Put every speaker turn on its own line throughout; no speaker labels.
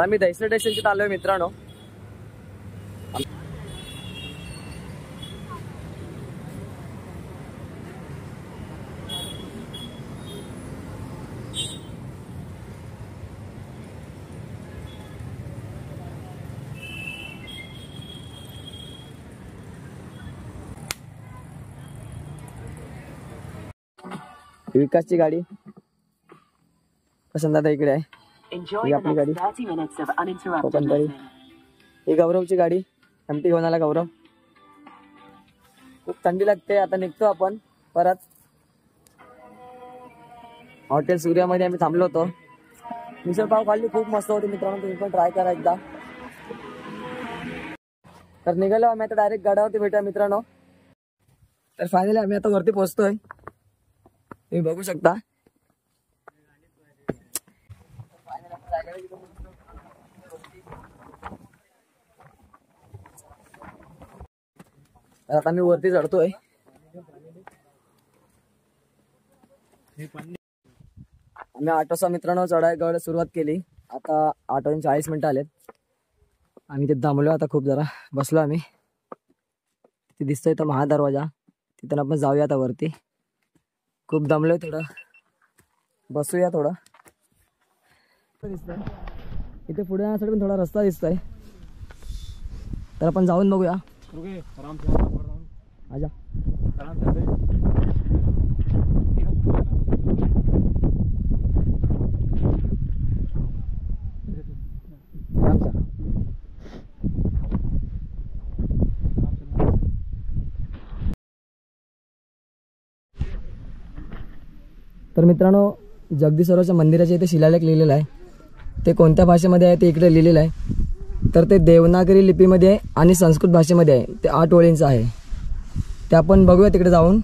आम्ही दहिसर स्टेशनची आलोय मित्रांनो. विकासची गाडी पसंत आता इकडे आहे. ही आपली गाडी कोकणतळी. ही गौरवची गाडी. एमटी घेऊन आला गौरव. खूप थंडी लागते. आता निघतो आपण परत. हॉटेल सूर्यामध्ये आम्ही थांबलो होतो. मिसळ पाव खाल्ली, खूप मस्त होती मित्रांनो. तुम्ही पण ट्राय करा एकदा. तर निघालो आम्ही आता डायरेक्ट गडावरती भेटूया मित्रांनो. तर फायनली आम्ही आता वरती पोहोचतोय. तुम्ही बघू शकता. आता मी वरती चढतोय. आम्ही 8 वाजता मित्रांनो चढायगड सुरुवात केली. आता 8 वाजून 40 मिनिटं आलेत. आम्ही तिथे थांबलो. आता खूप जरा बसलो आम्ही. ते दिसतोय तो महादरवाजा, तिथून आपण जाऊया आता वरती. खूप दमलोय, थोडं बसूया थोडं. दिसतंय इथे पुढे जाण्यासाठी पण थोडा रस्ता दिसतोय. तर आपण जाऊन बघूया. आजा तर मित्रांनो, जगदीश्वराच्या मंदिराच्या इथे शिलालेख लिहिलेला आहे. ते कोणत्या भाषेमध्ये आहे ते इकडे लिहिलेलं आहे. तर ते देवनागरी लिपीमध्ये आहे आणि संस्कृत भाषेमध्ये आहे. ते 8 ओळींचं आहे. ते आपण बघूया तिकडे जाऊन.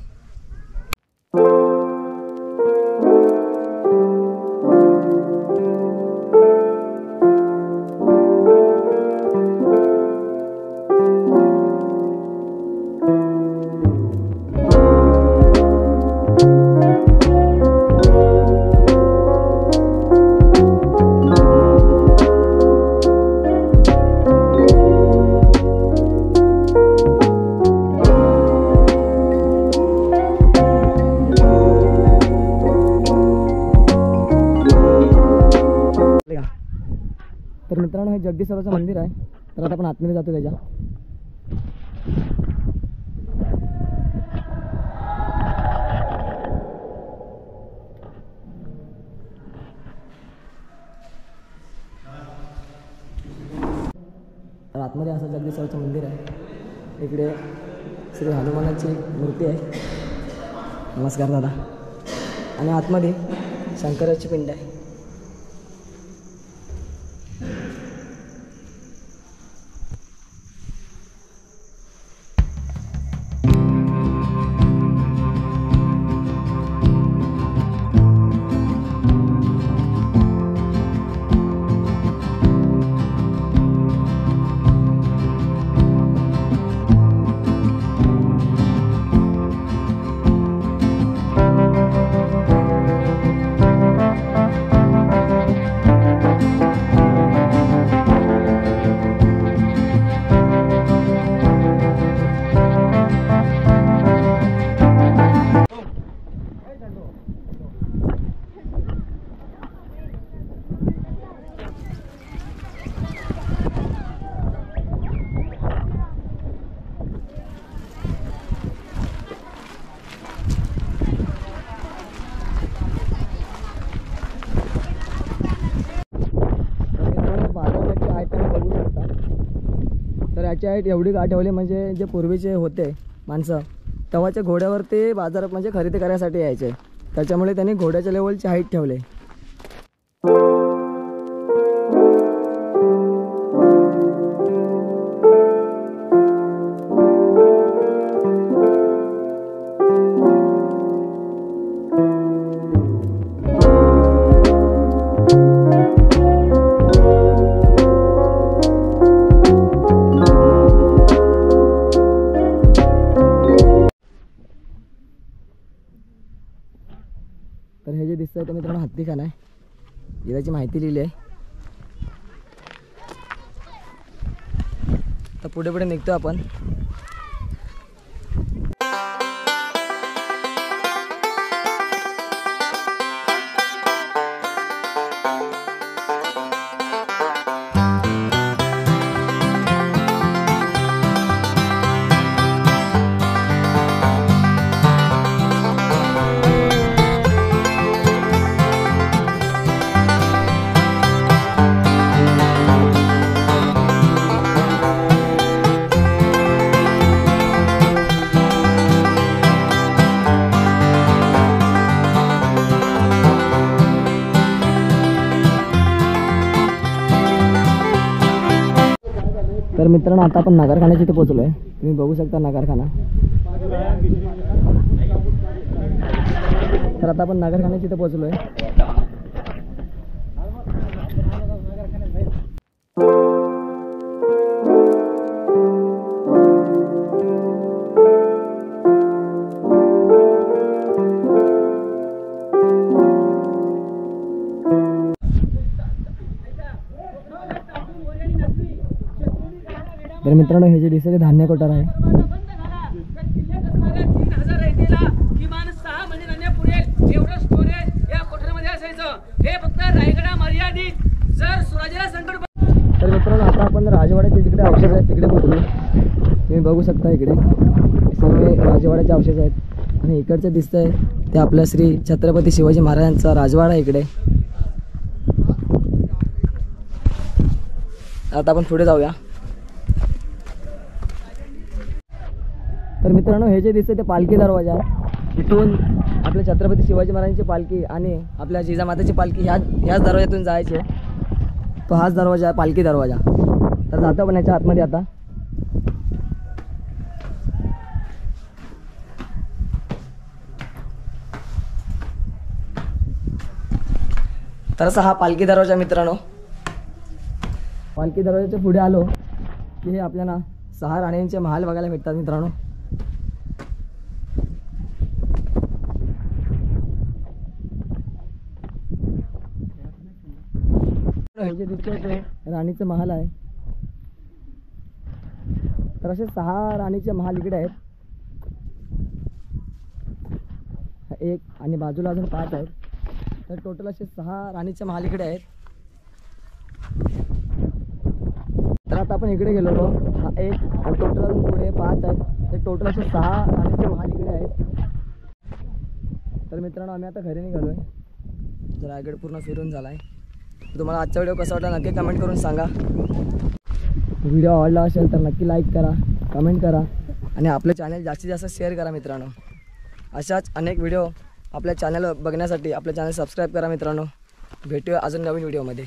तर मित्रांनो, हे जगदीश्वराचं मंदिर आहे. तर आता आपण आतमध्ये जातो त्याच्या. तर आतमध्ये असं जगदीश्वराचं मंदिर आहे. इकडे श्री हनुमानाची मूर्ती आहे. नमस्कार दादा. आणि आतमध्ये शंकराची पिंड आहे. हाईट एवढी का ठेवली म्हणजे जे पूर्वीचे होते माणसं तेव्हाच्या घोड्यावर ते बाजारात म्हणजे खरेदी करायसाठी यायचे. त्याच्यामुळे त्यांनी घोड्याच्या लेवलची हाईट ठेवले. तर हे जे दिसतंय ते मित्रांनो हत्तीखाना आहे. याची माहिती लिहिली आहे. पुढे पुढे निघतो आपण. तर मित्रांनो आता आपण नगरखान्याच्या इथे पोहोचलोय. तुम्ही बघू शकता नगरखाना. तर आता आपण नगरखान्याच्या इथे पोहोचलोय. तर मित्रांनो हे जे दिसते धान्य कोठार आहे.
किमान 6 महिने धान्य पुरेल एवढं स्टोरेज या कोठारामध्ये असायचं. हे फक्त रायगडा मर्यादित. जर सुराजीला संकट.
तर मित्रांनो आता आपण राजवाड्याचे तिकडे अवशेष आहेत तिकडे पोहोचलो. तुम्ही बघू शकता इकडे सर्व राजवाड्याचे अवशेष आहेत. आणि इकडचं दिसतंय ते आपल्या श्री छत्रपती शिवाजी महाराजांचा राजवाडा इकडे. आता आपण पुढे जाऊया. तर मित्रांनो हे जे दिसते ते पालखी दरवाजा आहे. इथून आपल्या छत्रपती शिवाजी महाराजांची पालखी आणि आपल्या जिजामाताची पालखी ह्याच दरवाजातून जायचे. तो हाच दरवाजा आहे पालखी दरवाजा. तर जातो आपण याच्या आतमध्ये आता. तर असा हा पालखी दरवाजा मित्रांनो. पालखी दरवाजाच्या पुढे आलो की हे आपल्याला 6 राण्यांचे महाल बघायला भेटतात मित्रांनो. हे जे दिसतंय ते राणीचं महाल आहे. तर असे 6 राणीचे महाल इकडे आहेत. एक आणि बाजूला अजून 5 आहेत. तर टोटल असे 6 राणीचे महाल इकडे आहेत. तर आता आपण इकडे गेलो होतो. हा एक आणि टोटल अजून पुढे 5 आहेत. तर टोटल असे 6 राणीचे महाल इकडे आहेत. तर मित्रांनो आम्ही आता घरी निघालोय. तर रायगड पूर्ण फिरून झाला आहे. तुम्हाला आजचा व्हिडिओ कसा वाटला नक्की कमेंट करून सांगा. व्हिडिओ आवडला असेल तर नक्की लाईक करा, कमेंट करा आणि आपलं चॅनल जास्तीत जास्त शेअर करा मित्रांनो. अशाच अनेक व्हिडिओ आपल्या चॅनल बघण्यासाठी आपलं चॅनल सबस्क्राईब करा मित्रांनो. भेटूया अजून नवीन व्हिडिओमध्ये.